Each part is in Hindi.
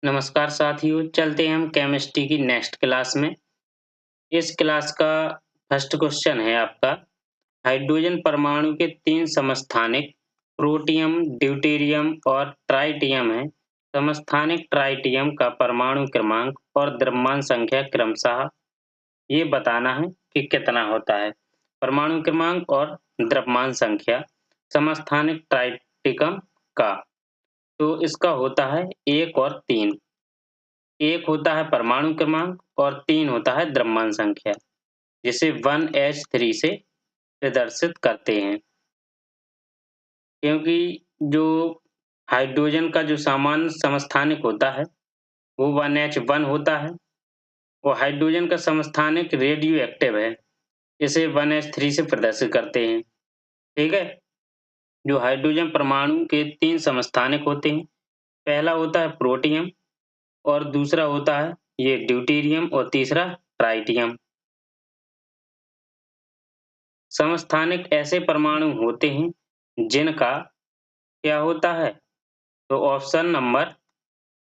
नमस्कार साथियों, चलते हैं हम केमिस्ट्री की नेक्स्ट क्लास में। इस क्लास का फर्स्ट क्वेश्चन है आपका, हाइड्रोजन परमाणु के 3 समस्थानिक प्रोटियम, ड्यूटेरियम और ट्राइटियम हैं। समस्थानिक ट्राइटियम का परमाणु क्रमांक और द्रव्यमान संख्या क्रमशः ये बताना है कि कितना होता है। परमाणु क्रमांक और द्रव्यमान संख्या समस्थानिक ट्राइटिकम का, तो इसका होता है 1 और 3। 1 होता है परमाणु क्रमांक और 3 होता है द्रव्यमान संख्या, जिसे 1s3 से प्रदर्शित करते हैं। क्योंकि जो हाइड्रोजन का जो सामान्य समस्थानिक होता है वो 1h1 होता है और हाइड्रोजन का समस्थानिक रेडियो एक्टिव है, इसे 1s3 से प्रदर्शित करते हैं। ठीक है, जो हाइड्रोजन परमाणु के 3 समस्थानिक होते हैं, पहला होता है प्रोटियम और दूसरा होता है ये ड्यूटेरियम और तीसरा ट्राइटियम। समस्थानिक ऐसे परमाणु होते हैं जिनका क्या होता है, तो ऑप्शन नंबर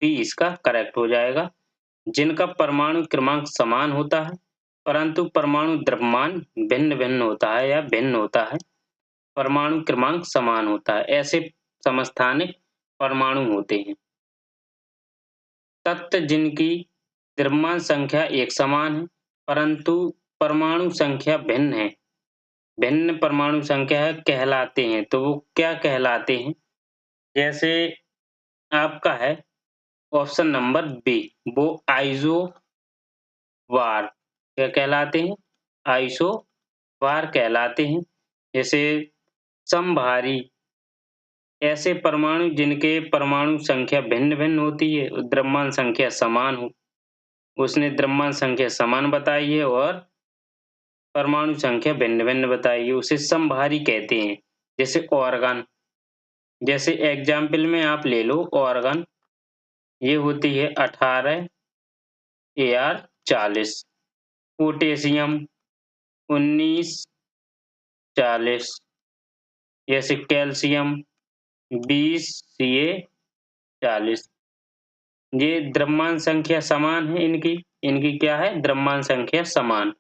बी इसका करेक्ट हो जाएगा। जिनका परमाणु क्रमांक समान होता है परंतु परमाणु द्रव्यमान भिन्न-भिन्न होता है या भिन्न होता है, परमाणु क्रमांक समान होता है, ऐसे समस्थानिक परमाणु होते हैं। तत्व जिनकी द्रव्यमान संख्या एक समान है परंतु परमाणु संख्या भिन्न है, भिन्न परमाणु संख्या है कहलाते हैं। तो वो क्या कहलाते हैं? जैसे आपका है ऑप्शन नंबर बी, वो आइसोबार क्या कहलाते हैं? आइसोबार कहलाते हैं। जैसे समभारी ऐसे परमाणु जिनके परमाणु संख्या भिन्न-भिन्न होती है, द्रव्यमान संख्या समान हो। उसने द्रव्यमान संख्या समान बताई है और परमाणु संख्या भिन्न-भिन्न बताई है, उसे समभारी कहते हैं। जैसे ऑर्गन, जैसे एग्जाम्पल में आप ले लो ऑर्गन, ये होती है 18 Ar40, पोटेशियम 1940, जैसे कैल्शियम 20 Ca40। ये द्रव्यमान संख्या समान है इनकी क्या है, द्रव्यमान संख्या समान,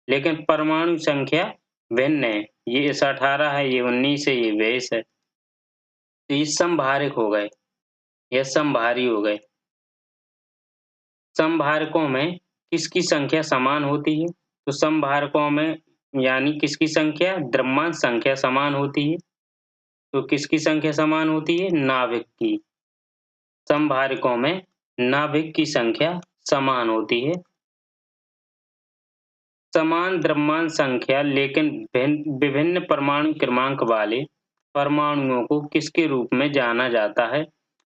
लेकिन परमाणु संख्या भिन्न है। ये इस 18 है, ये 19 है, ये 20 है। तो ये समभारिक हो गए, ये समभारी हो गए। समभारकों में किसकी संख्या समान होती है? तो समभारकों में यानी किसकी संख्या, द्रव्यमान संख्या समान होती है। तो किसकी संख्या समान होती है? नाभिक की। समभारकों में नाभिक की संख्या समान होती है। समान द्रव्यमान संख्या लेकिन विभिन्न परमाणु क्रमांक वाले परमाणुओं को किसके रूप में जाना जाता है?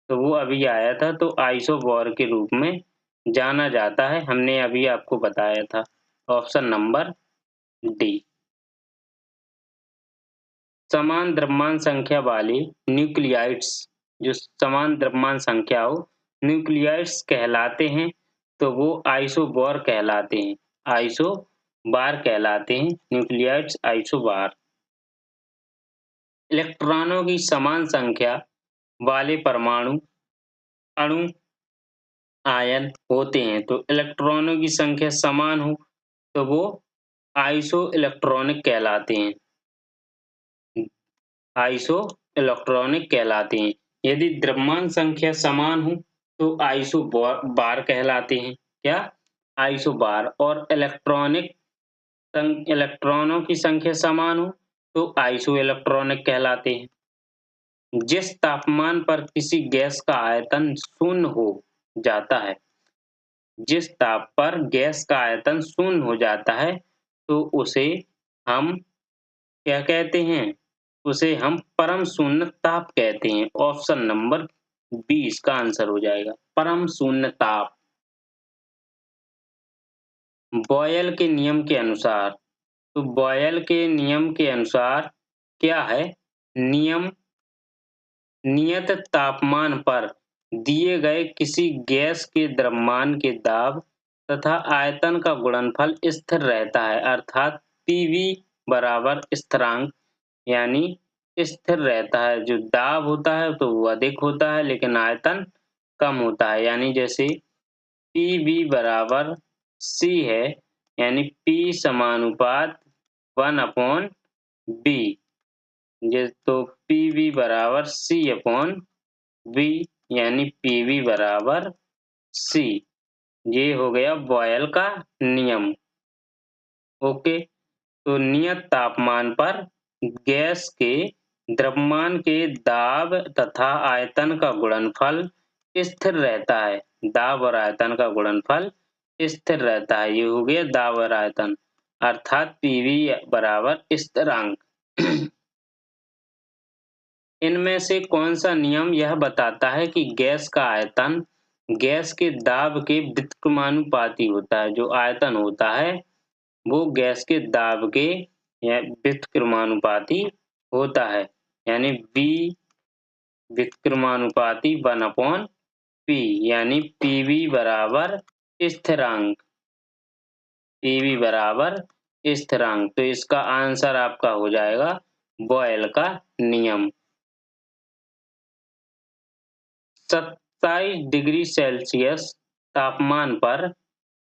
तो वो अभी आया था, तो आइसोबॉर के रूप में जाना जाता है, हमने अभी आपको बताया था। Option number D. समान द्रव्यमान संख्या वाले न्यूक्लियाइड्स, जो समान द्रव्यमान संख्या हो, न्यूक्लियाइड्स कहलाते हैं, तो वो आइसोबॉर कहलाते हैं, आइसोबार कहलाते हैं, न्यूक्लियाइड्स आइसोबार। इलेक्ट्रॉनों की समान संख्या वाले परमाणु अणु आयन होते हैं, तो इलेक्ट्रॉनों की संख्या समान हो तो वो आइसो इलेक्ट्रॉनिक कहलाते हैं, आइसो इलेक्ट्रॉनिक कहलाते हैं। यदि द्रव्यमान संख्या समान हो तो आइसोबार कहलाते हैं। क्या? आइसोबार। और इलेक्ट्रॉनों की संख्या समान हो तो आइसो इलेक्ट्रॉनिक कहलाते हैं। जिस तापमान पर किसी गैस का आयतन शून्य हो जाता है, जिस ताप पर गैस का आयतन शून्य हो जाता है, तो उसे हम क्या कहते हैं? उसे हम परम शून्य ताप कहते हैं। ऑप्शन नंबर बी इसका आंसर हो जाएगा, परम शून्य ताप। बॉयल के नियम के अनुसार, तो बॉयल के नियम के अनुसार क्या है? नियत तापमान पर दिए गए किसी गैस के द्रव्यमान के दाब तथा आयतन का गुणनफल स्थिर रहता है, अर्थात पीवी बराबर स्थिरांक, यानी स्थिर रहता है। जो दाब होता है तो वो अधिक होता है लेकिन आयतन कम होता है, यानी जैसे पी बराबर सी है, यानी पी समानुपात 1/b, ये तो पी बराबर सी अपॉन बी, यानी पी बराबर सी। ये हो गया बॉयल का नियम। ओके, तो नियत तापमान पर गैस के द्रव्यमान के दाब तथा आयतन का गुणनफल स्थिर रहता है। दाब और आयतन का गुणनफल स्थिर रहता है। ये हो गया दाब और आयतन, अर्थात पीवी बराबर स्थिरांक। इनमें से कौन सा नियम यह बताता है कि गैस का आयतन गैस के दाब के व्युत्क्रमानुपाती होता है? जो आयतन होता है वो गैस के दाब के या व्युत्क्रमानुपाती होता है, यानी V व्युत्क्रमानुपाती 1/p, यानी पीवी बराबर स्थिरांक। पीवी बराबर स्थिरांक, तो इसका आंसर आपका हो जाएगा बॉयल का नियम। 27 डिग्री सेल्सियस तापमान पर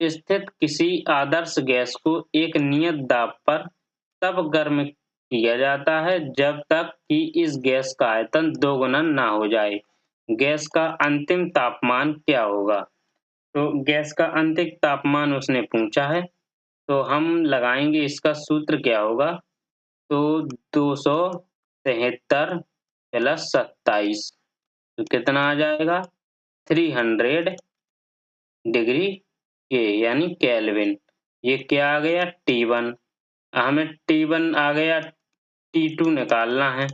स्थित किसी आदर्श गैस को एक नियत दाब पर तब गर्म किया जाता है जब तक कि इस गैस का आयतन दोगुना ना हो जाए। गैस का अंतिम तापमान क्या होगा? तो गैस का अंतिम तापमान उसने पूछा है, तो हम लगाएंगे इसका सूत्र क्या होगा? तो 273 प्लस 27, तो कितना आ जाएगा? 300 डिग्री के, यानी केल्विन। ये क्या आ गया? T1। हमें T1 आ गया, T2 निकालना है।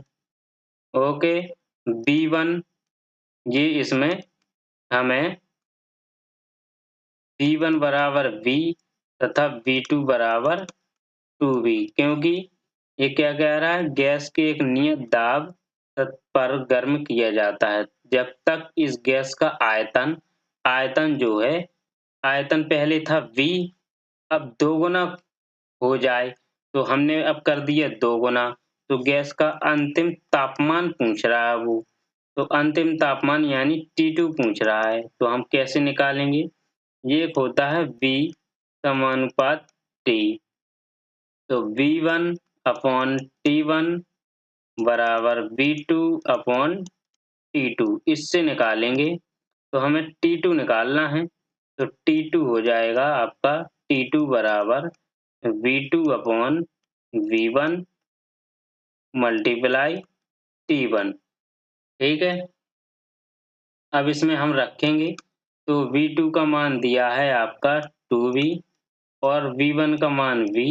ओके, B1, ये इसमें हमें B1 बराबर V तथा B2 बराबर 2V, क्योंकि ये क्या कह रहा है? गैस के एक नियत दाब पर गर्म किया जाता है जब तक इस गैस का आयतन आयतन जो है, आयतन पहले था V, अब दोगुना हो जाए, तो हमने अब कर दिया दोगुना, तो गैस का अंतिम तापमान पूछ रहा है वो, तो अंतिम तापमान यानी T2 पूछ रहा है, तो हम कैसे निकालेंगे? ये एक होता है V समानुपात T, तो V1 अपॉन T1 बराबर V2 अपॉन T2, इससे निकालेंगे, तो हमें T2 निकालना है, तो T2 हो जाएगा आपका T2 बराबर V2 upon V1 multiply T1। ठीक है, अब इसमें हम रखेंगे, तो V2 का मान दिया है आपका 2V, और V1 का मान V,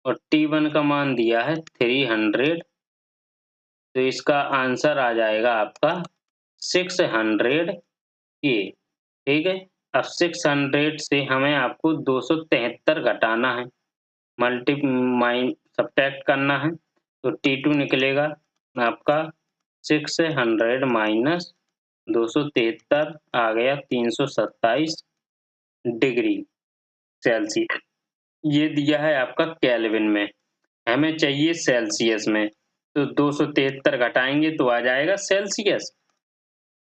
और T1 का मान दिया है 300, तो इसका आंसर आ जाएगा आपका 600 के। ठीक है, अब 600 से हमें आपको 273 घटाना है, सब्ट्रैक्ट करना है, तो T2 निकलेगा आपका 600 माइनस 273 आ गया 327 डिग्री सेल्सियस। ये दिया है आपका केल्विन में, हमें चाहिए सेल्सियस में, तो 273 घटाएंगे तो आ जाएगा सेल्सियस,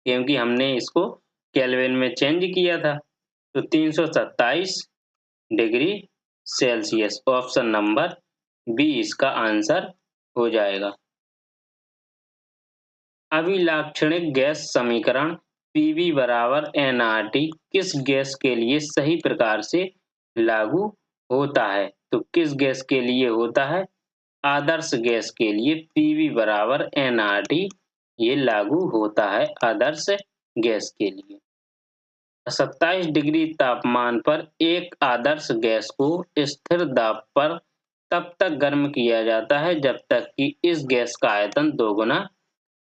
क्योंकि हमने इसको केल्विन में चेंज किया था, तो 327 degree Celsius. Option number B इसका आंसर हो जाएगा। अभिलाक्षणिक गैस समीकरण पीवी बराबर एनआरटी किस गैस के लिए सही प्रकार से लागू होता है? तो किस गैस के लिए होता है? आदर्श गैस के लिए पीवी बराबर एनआरटी ये लागू होता है आदर्श गैस के लिए। 27 डिग्री तापमान पर एक आदर्श गैस को स्थिर दाब पर तब तक गर्म किया जाता है जब तक कि इस गैस का आयतन दोगुना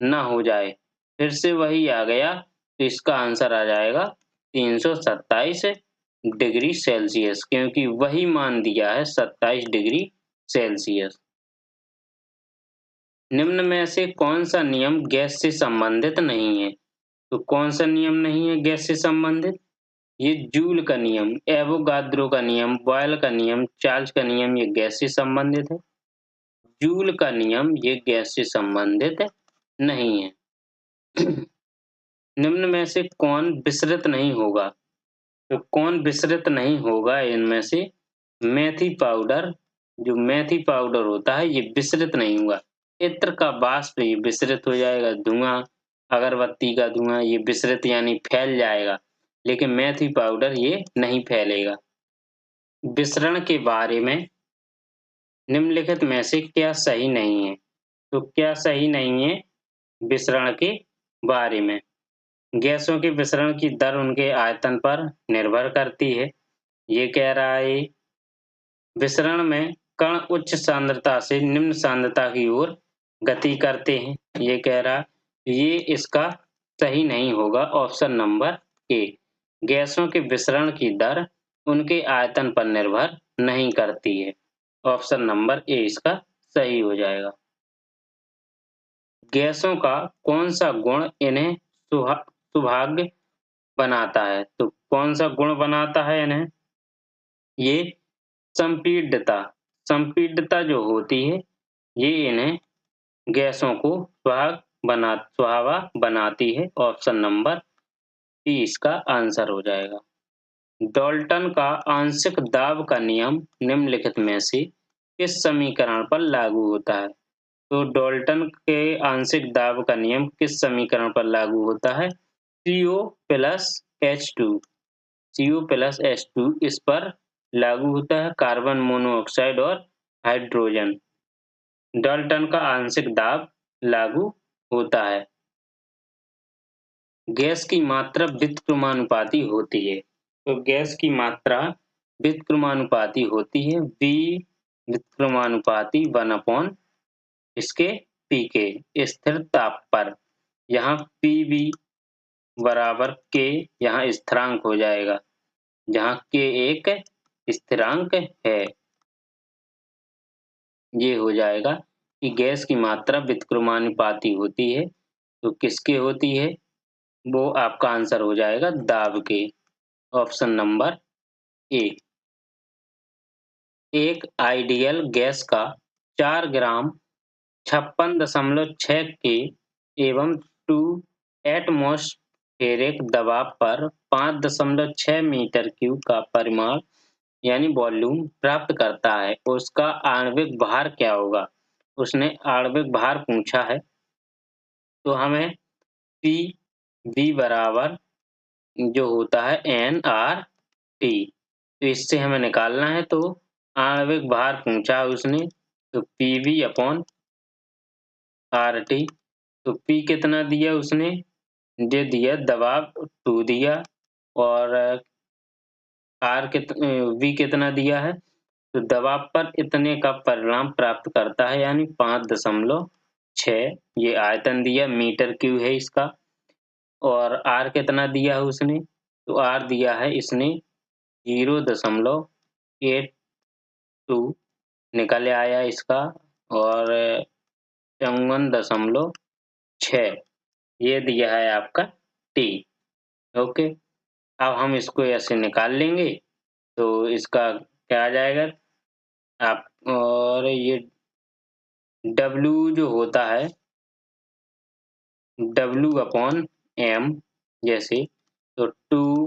ना हो जाए। फिर से वही आ गया, तो इसका आंसर आ जाएगा 327 डिग्री सेल्सियस, क्योंकि वही मान दिया है 27 डिग्री सेल्सियस। निम्न में से कौन सा नियम गैस से संबंधित नहीं है? तो कौन सा नियम नहीं है गैस से संबंधित? ये जूल का नियम, एवोगाद्रो का नियम, बॉयल का नियम, चार्ल्स का नियम, ये गैस से संबंधित है। जूल का नियम ये गैस से संबंधित नहीं है। निम्न में से कौन विसरित नहीं होगा? तो कौन विसरित नहीं होगा इनमें से? मेथी पाउडर, जो मेथी पाउडर होता है ये विसरित नहीं होगा। इत्र का वाष्प ये विसरित हो जाएगा, धुआं, अगरबत्ती का धुआं ये विसरित यानी फैल जाएगा, लेकिन मेथी पाउडर ये नहीं फैलेगा। विसरण के बारे में निम्नलिखित में से क्या सही नहीं है? तो क्या सही नहीं है विसरण के बारे में? गैसों के विसरण की दर उनके आयतन पर निर्भर करती है, ये कह रहा है। विसरण में कण उच्च सांद्रता से निम्न सांद्रता की ओर गति करते हैं, ये कह रहा। ये इसका सही नहीं होगा, ऑप्शन नंबर ए। गैसों के विसरण की दर उनके आयतन पर निर्भर नहीं करती है, ऑप्शन नंबर ए इसका सही हो जाएगा। गैसों का कौन सा गुण इन्हें सुभाग्य बनाता है? तो कौन सा गुण बनाता है इन्हें? ये संपीड्यता, संपीड्यता जो होती है ये इन्हें गैसों को सुहावा बनाती है, ऑप्शन नंबर सी इसका आंसर हो जाएगा। डाल्टन का आंशिक दाब का नियम निम्नलिखित में से किस समीकरण पर लागू होता है? तो डाल्टन के आंशिक दाब का नियम किस समीकरण पर लागू होता है? CO plus H2, CO plus H2 इस पर लागू होता है, कार्बन मोनोऑक्साइड और हाइड्रोजन। डाल्टन का आंशिक दाब लागू होता है। गैस की मात्रा व्युत्क्रमानुपाती होती है, तो गैस की मात्रा व्युत्क्रमानुपाती होती है, V व्युत्क्रमानुपाती 1 इसके pK स्थिर ताप पर। यहाँ PV बराबर K यहाँ स्थिरांक हो जाएगा, जहाँ K एक स्थिरांक है। ये हो जाएगा कि गैस की मात्रा व्युत्क्रमानुपाती होती है, तो किसके होती है? वो आपका आंसर हो जाएगा दाब के, ऑप्शन नंबर ए। एक आइडियल गैस का 4 ग्राम 56.6 के एवं 2 एटमॉस्फेरिक दबाव पर 5.6 मीटर क्यूब का परिमाण यानी वॉल्यूम प्राप्त करता है, उसका आणविक भार क्या होगा? उसने आणविक भार पूछा है, तो हमें पी बराबर जो होता है NRT, तो इससे हमें निकालना है। तो आणविक भार पूछा है उसने, तो PV अपॉन RT। तो P कितना दिया उसने? ये दिया दबाव 2 दिया, और V कितना दिया है? तो दबाव पर इतने का परिणाम प्राप्त करता है यानी 5.6, ये आयतन दिया, मीटर क्यूब है इसका। और R कितना दिया है उसने? तो R दिया है इसने 0.82 निकल आया इसका, और 54.6 ये दिया है आपका T। ओके, अब हम इसको ऐसे निकाल लेंगे, तो इसका क्या आ जाएगा आप, और ये W जो होता है W/M, जैसे तो 2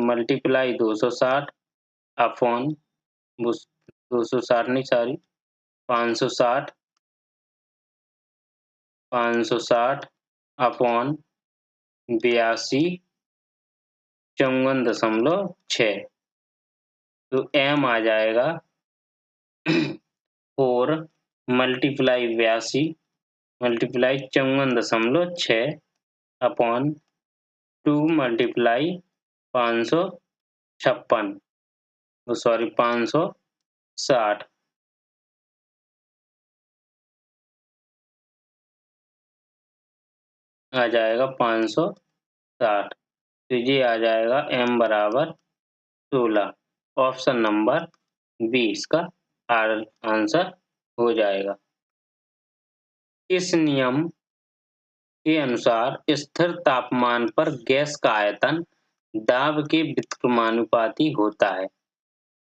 मल्टीप्लाई 260 अपॉन 260 नहीं, सॉरी 560 अपॉन 82 54.6, तो M आ जाएगा 4 multiply 82 multiply 54.6 upon 2 multiply 556, sorry 560। आ जाएगा 560, तो ये आ जाएगा M बराबर 16, ऑप्शन नंबर बी इसका आंसर हो जाएगा। इस नियम के अनुसार स्थिर तापमान पर गैस का आयतन दाब के व्युत्क्रमानुपाती होता है।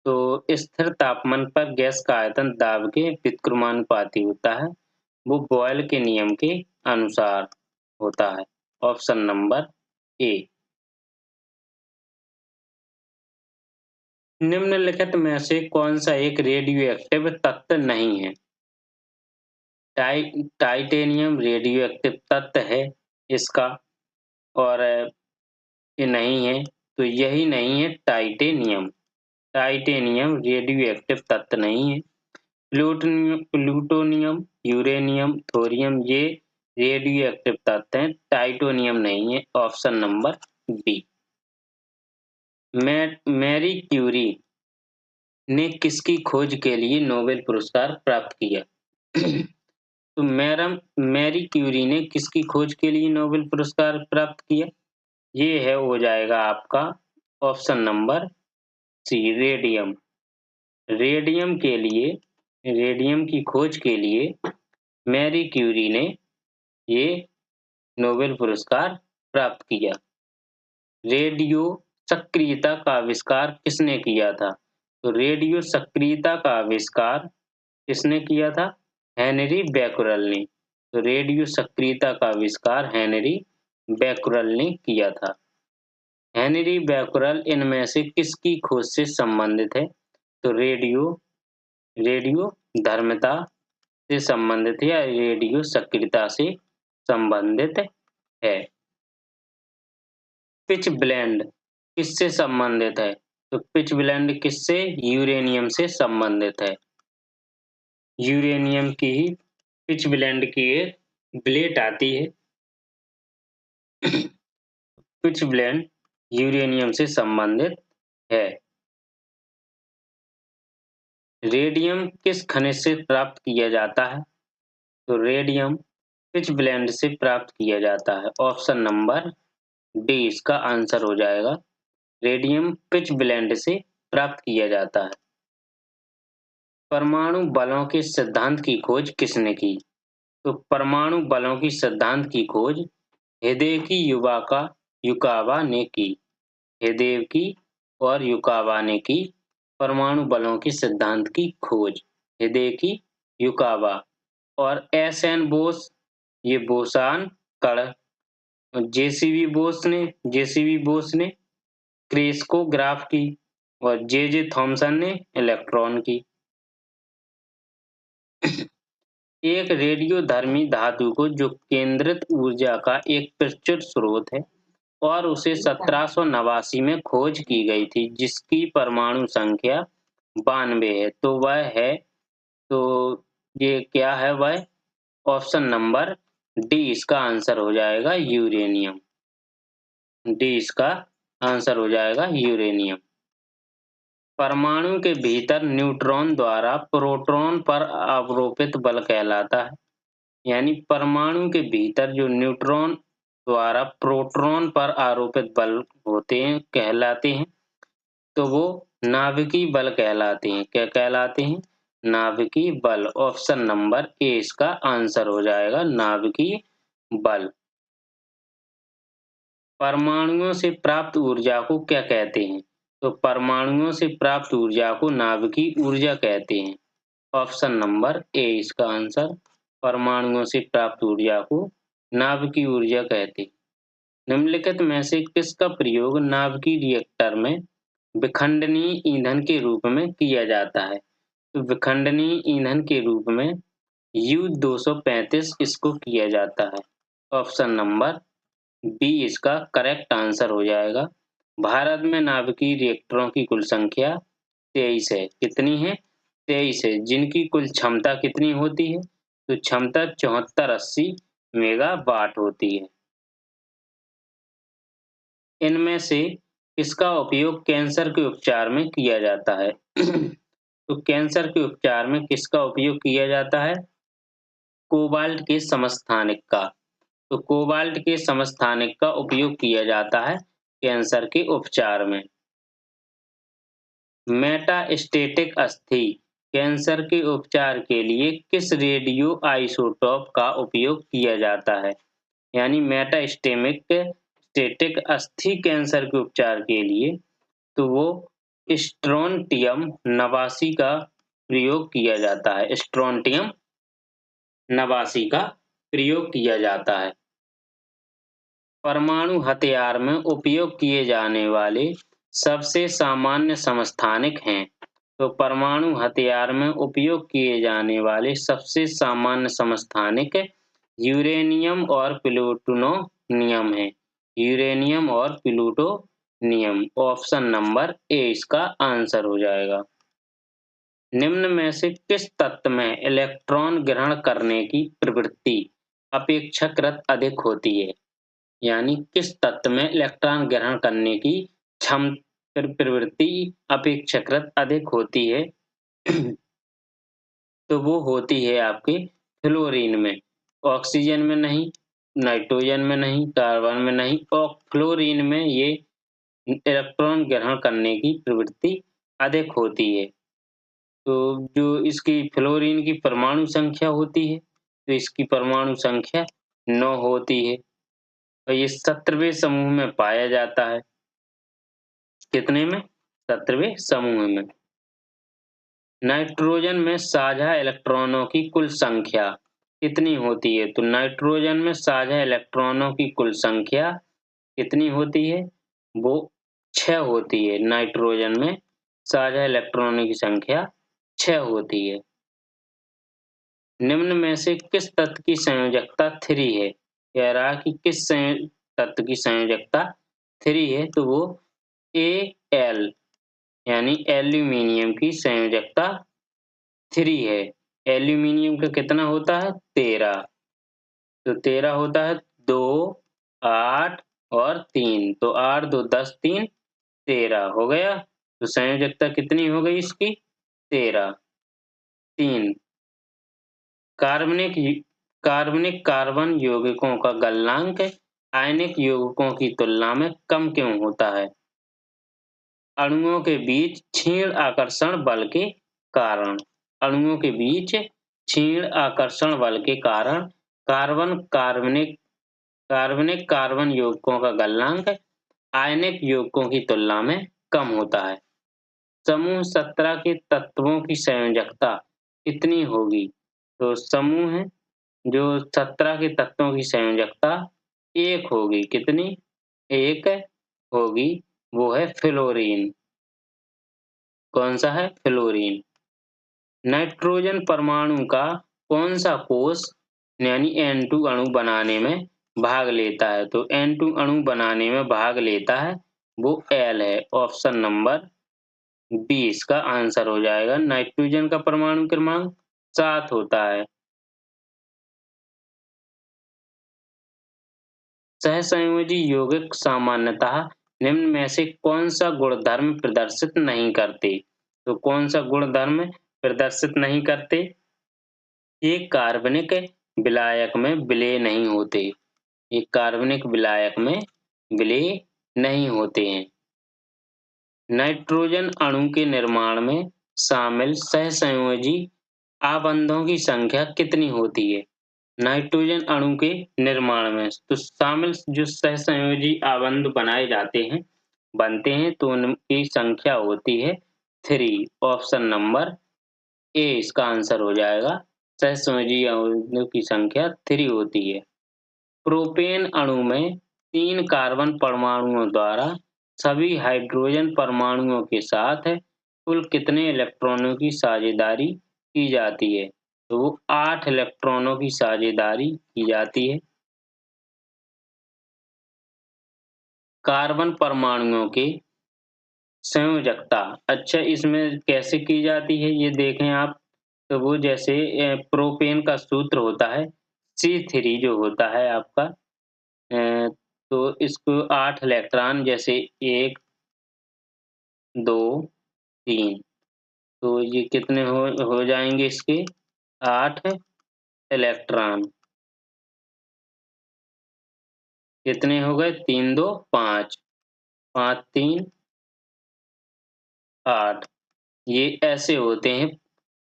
तो स्थिर तापमान पर गैस का आयतन दाब के व्युत्क्रमानुपाती होता है, वो बॉयल के नियम के अनुसार होता है, ऑप्शन नंबर ए। निम्नलिखित में से कौन सा एक रेडियो एक्टिव तत्व नहीं है? टाइटेनियम रेडियो एक्टिव तत्व है इसका, और ये नहीं है, तो यही नहीं है टाइटेनियम। टाइटेनियम रेडियो एक्टिव तत्व नहीं है। प्लूटोनियम, यूरेनियम, थोरियम ये रेडियो एक्टिव तत्व हैं, टाइटोनियम नहीं है, option number B. Marie Curie ने किसकी खोज के लिए नोबेल पुरस्कार प्राप्त किया? तो मैरी क्यूरी ने किसकी खोज के लिए नोबेल पुरस्कार प्राप्त किया? ये है, हो जाएगा आपका option number C, radium. Radium के लिए, रेडियम की खोज के लिए मैरी क्यूरी ने ये नोबेल पुरस्कार प्राप्त किया। रेडियो सक्रियता का आविष्कार किसने किया था? तो रेडियो सक्रियता का आविष्कार किसने किया था? हेनरी बैक्यूरेल ने। तो रेडियो सक्रियता का आविष्कार हेनरी बैक्यूरेल ने किया था। हेनरी बैक्यूरेल इनमें से किसकी खोज से संबंधित है? तो रेडियो धर्मिता से संबंधित है या रेडियो सक्रियता से संबंधित है। पिच ब्लेंड किससे संबंधित है? तो पिच ब्लेंड किससे? यूरेनियम से संबंधित है। यूरेनियम की ही पिच ब्लेंड की एक ब्लेड आती है। पिच ब्लेंड यूरेनियम से संबंधित है। रेडियम किस खनिज से प्राप्त किया जाता है? तो रेडियम पिच ब्लेंड से प्राप्त किया जाता है, ऑप्शन नंबर डी इसका आंसर हो जाएगा। रेडियम पिच ब्लेंड से प्राप्त किया जाता है। परमाणु बलों के सिद्धांत की खोज किसने की? तो परमाणु बलों की सिद्धांत की खोज हिदेकी युकावा ने की। हिदेकी और युकावा ने की परमाणु बलों के सिद्धांत की खोज। हिदेकी युकावा और एस.एन. बोस, ये बोसान कण, जेसीबी बोस ने क्रेस्कोग्राफ की और जे थॉमसन ने इलेक्ट्रॉन की। एक रेडियोधर्मी धातु को जो केंद्रित ऊर्जा का एक प्रचुर स्रोत है और उसे 1789 में खोज की गई थी, जिसकी परमाणु संख्या 92 है, तो वह है, तो ये क्या है वह? ऑप्शन नंबर डी इसका आंसर हो जाएगा, यूरेनियम। डी इसका आंसर हो जाएगा, यूरेनियम। परमाणु के भीतर न्यूट्रॉन द्वारा प्रोटॉन पर आरोपित बल कहलाता है। यानी परमाणु के भीतर जो न्यूट्रॉन द्वारा प्रोटॉन पर आरोपित बल होते हैं कहलाते हैं, तो वो नाभिकीय बल कहलाते हैं। क्या कहलाते हैं? नाभिकीय बल। ऑप्शन नंबर ए इसका आंसर हो जाएगा, नाभिकीय बल। परमाणुओं से प्राप्त ऊर्जा को क्या कहते हैं? तो परमाणुओं से प्राप्त ऊर्जा को नाभिकीय ऊर्जा कहते हैं। ऑप्शन नंबर ए इसका आंसर। परमाणुओं से प्राप्त ऊर्जा को नाभिकीय ऊर्जा कहते हैं। निम्नलिखित में से किसका प्रयोग नाभिकीय रिएक्टर में विखंडनीय ईंधन के रूप में किया जाता है? तो विखंडनीय ईंधन के रूप में U-235 इसको किया जाता है। ऑप्शन नंबर बी इसका करेक्ट आंसर हो जाएगा। भारत में नाभिकीय रिएक्टरों की कुल संख्या 23 है। कितनी है? 23 है, जिनकी कुल क्षमता कितनी होती है? तो क्षमता 7480 मेगावाट होती है। इनमें से किसका उपयोग कैंसर के उपचार में किया जाता है? तो कैंसर के उपचार में किसका उपयोग किया जाता है? कोबाल्ट के समस्थानिक का। तो कोबाल्ट के समस्थानिक का उपयोग किया जाता है कैंसर के उपचार में। मेटास्टैटिक अस्थि कैंसर के उपचार के लिए किस रेडियो आइसोटोप का उपयोग किया जाता है? यानी मेटास्टैटिक अस्थि कैंसर के उपचार के लिए तो वो स्ट्रोंटियम 89 का प्रयोग किया जाता है। स्ट्रोंटियम 89 का प्रयोग किया जाता है। परमाणु हथियार में उपयोग किए जाने वाले सबसे सामान्य समस्थानिक हैं। तो परमाणु हथियार में उपयोग किए जाने वाले सबसे सामान्य समस्थानिक यूरेनियम और प्लूटोनियम है। यूरेनियम और प्लूटोनियम, ऑप्शन नंबर ए इसका आंसर हो जाएगा। निम्न में से किस तत्व में इलेक्ट्रॉन ग्रहण करने की प्रवृत्ति अपेक्षाकृत अधिक होती है? यानी किस तत्व में इलेक्ट्रॉन ग्रहण करने की प्रवृत्ति अपेक्षाकृत अधिक होती है? तो वो होती है आपके फ्लोरीन में। ऑक्सीजन में नहीं, नाइट्रोजन में नहीं, कार्बन में नहीं, और फ्लोरीन में ये इलेक्ट्रॉन ग्रहण करने की प्रवृत्ति अधिक होती है। तो जो इसकी फ्लोरीन की परमाणु संख्या होती है, तो इसकी परमाणु संख्या 9 होती है और ये 17वें समूह में पाया जाता है। कितने में? 17वें समूह में। नाइट्रोजन में साझा इलेक्ट्रॉनों की कुल संख्या कितनी होती है? तो नाइट्रोजन में साझा इलेक्ट्रॉनों की कुल संख्या कितनी होती है? वो 6 होती है। नाइट्रोजन में साझा इलेक्ट्रॉनों की संख्या 6 होती है। निम्न में से किस तत्व की संयोजकता 3 है? कह रहा है कि किस तत्व की संयोजकता 3 है, तो वो Al यानी एल्यूमीनियम की संयोजकता 3 है। एल्यूमीनियम का कितना होता है? 13। तो 13 होता है 2, 8 और 3। तो 8, 2, 10, 3, 13 हो गया। तो संयोजकता कितनी हो गई इसकी? 13। 3 कार्बनिक कार्बन यौगिकों का गलनांक आयनिक यौगिकों की तुलना में कम क्यों होता है? अणुओं के बीच क्षीण आकर्षण बल के कारण। अणुओं के बीच क्षीण आकर्षण बल के कारण कार्बनिक कार्बन यौगिकों का गलनांक आयनिक यौगिकों की तुलना में कम होता है। समूह 17 के तत्वों की संयोजकता कितनी होगी? तो समूह जो 17 के तत्वों की संयोजकता 1 होगी। कितनी? 1 होगी। वो है फ्लोरीन। कौन सा है? फ्लोरीन। नाइट्रोजन परमाणु का कौन सा कोष यानी N2 अणु बनाने में भाग लेता है? तो N2 अणु बनाने में भाग लेता है वो L है। ऑप्शन नंबर बी इसका आंसर हो जाएगा। नाइट्रोजन का परमाणु क्रमांक 7 होता है। सहसंयोजी यौगिक सामान्यतः निम्न में से कौन सा गुणधर्म प्रदर्शित नहीं करते? तो कौन सा गुणधर्म प्रदर्शित नहीं करते? ये कार्बनिक विलायक में विलेय नहीं होते। ये कार्बनिक विलायक में विलेय नहीं होते हैं। नाइट्रोजन अणु के निर्माण में शामिल सहसंयोजी आबंधों की संख्या कितनी होती है? नाइट्रोजन अणु के निर्माण में तो शामिल जो सहसंयोजी आबंध बनाए बनते हैं, तो उनकी संख्या होती है 3। ऑप्शन नंबर ए इसका आंसर हो जाएगा। सहसंयोजी आबंधों की संख्या 3 होती है। प्रोपेन अणु में 3 कार्बन परमाणुओं द्वारा सभी हाइड्रोजन परमाणुओं के साथ कुल कितने इलेक्ट्रॉनों की साझेदारी की जाती है? तो वो 8 इलेक्ट्रॉनों की साझेदारी की जाती है। कार्बन परमाणुओं की संयोजकता, अच्छा इसमें कैसे की जाती है ये देखें आप। तो वो जैसे प्रोपेन का सूत्र होता है C3 जो होता है आपका, तो इसको 8 इलेक्ट्रॉन जैसे 1, 2, 3, तो ये कितने हो जाएंगे इसके? 8 इलेक्ट्रॉन। कितने हो गए? 3, 2, 5, 5, 3, 8। ये ऐसे होते हैं।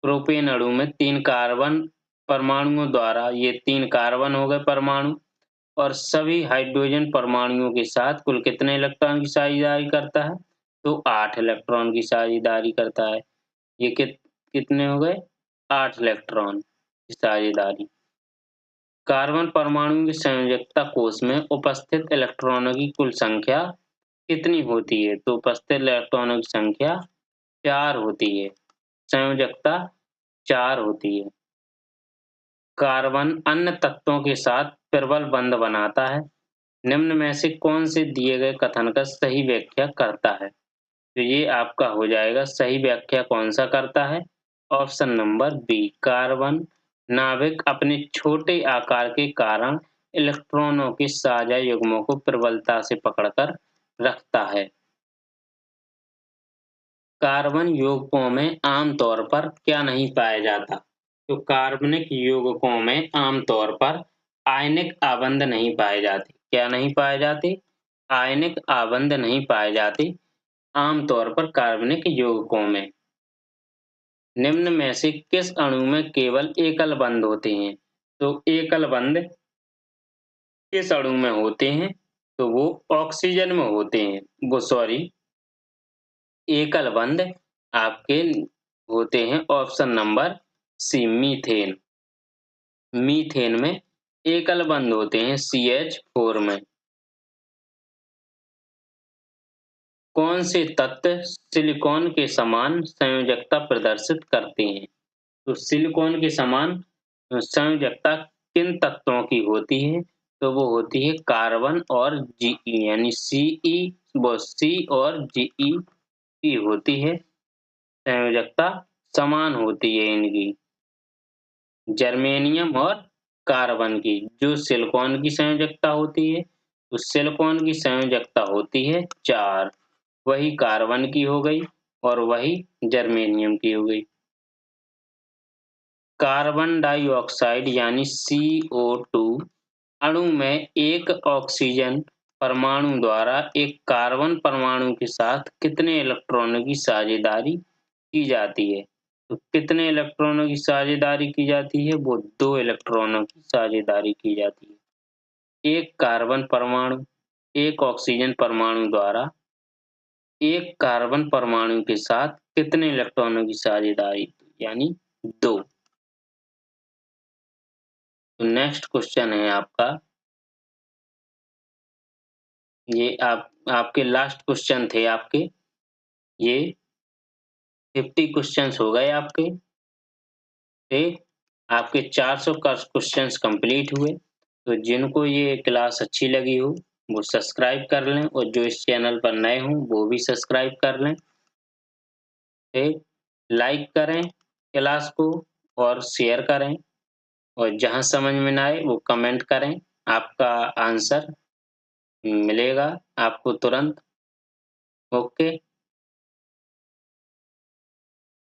प्रोपेन अणु में 3 कार्बन परमाणुओं द्वारा, ये 3 कार्बन हो गए परमाणु, और सभी हाइड्रोजन परमाणुओं के साथ कुल कितने इलेक्ट्रॉन की साझेदारी करता है? तो 8 इलेक्ट्रॉन की साझेदारी करता है। ये कितने हो गए? 8 इलेक्ट्रॉन की साझेदारी। कार्बन परमाणु की संयोजकता कोश में उपस्थित इलेक्ट्रॉनों की कुल संख्या कितनी होती है? तो उपस्थित इलेक्ट्रॉनों की संख्या 4 होती है। संयोजकता 4 होती है। कार्बन अन्य तत्वों के साथ प्रबल बंध बनाता है। निम्न में से कौन से दिए गए कथन का सही व्याख्या करता है? तो ये आपका हो जाएगा सही व्याख्या कौन सा करता है? ऑप्शन नंबर बी, कार्बन नाभिक अपने छोटे आकार के कारण इलेक्ट्रॉनों के साझा युग्मों को प्रबलता से पकड़कर रखता है। कार्बन यौगिकों में आमतौर पर क्या नहीं पाया जाता? तो कार्बनिक यौगिकों में आमतौर पर आयनिक आबंध नहीं पाए जाते। क्या नहीं पाए जाते? आयनिक आबंध नहीं पाए जाते आमतौर पर कार्बनिक यौगिकों में। निम्न में से किस अणु में केवल एकल बंध होते हैं? तो एकल बंध किस अणु में होते हैं? तो वो ऑक्सीजन में होते हैं। वो सॉरी एकल बंध आपके होते हैं option number C, methane. Methane में एकल बंध होते हैं CH4 में। कौन से तत्व सिलिकॉन के समान संयोजकता प्रदर्शित करते हैं? तो सिलिकॉन के समान संयोजकता किन तत्वों की होती है? तो वो होती है कार्बन और Ge, यानी C और Ge की होती है। संयोजकता समान होती है इनकी, जर्मेनियम और कार्बन की। जो सिलिकॉन की संयोजकता होती है, तो सिलिकॉन की संयोजकता होती है 4, वही कार्बन की हो गई और वही जर्मेनियम की हो गई। कार्बन डाइऑक्साइड यानी CO2 अणु में एक ऑक्सीजन परमाणु द्वारा एक कार्बन परमाणु के साथ कितने इलेक्ट्रॉनों की साझेदारी की जाती है? तो कितने इलेक्ट्रॉनों की साझेदारी की जाती है? वो 2 इलेक्ट्रॉनों की साझेदारी की जाती है। एक कार्बन परमाणु एक ऑक्सीजन परमाणु द्वारा एक कार्बन परमाणु के साथ कितने इलेक्ट्रॉनों की साझेदारी? यानी 2। तो नेक्स्ट क्वेश्चन है आपका, ये आपके लास्ट क्वेश्चन थे आपके, ये 50 क्वेश्चंस हो गए आपके। ठीक, आपके 400 का क्वेश्चंस कंप्लीट हुए। तो जिनको ये क्लास अच्छी लगी हो वो सब्सक्राइब कर लें और जो इस चैनल पर नए हों वो भी सब्सक्राइब कर लें। ठीक, लाइक करें क्लास को और शेयर करें, और जहां समझ में ना आए वो कमेंट करें, आपका आंसर मिलेगा आपको तुरंत। ओके।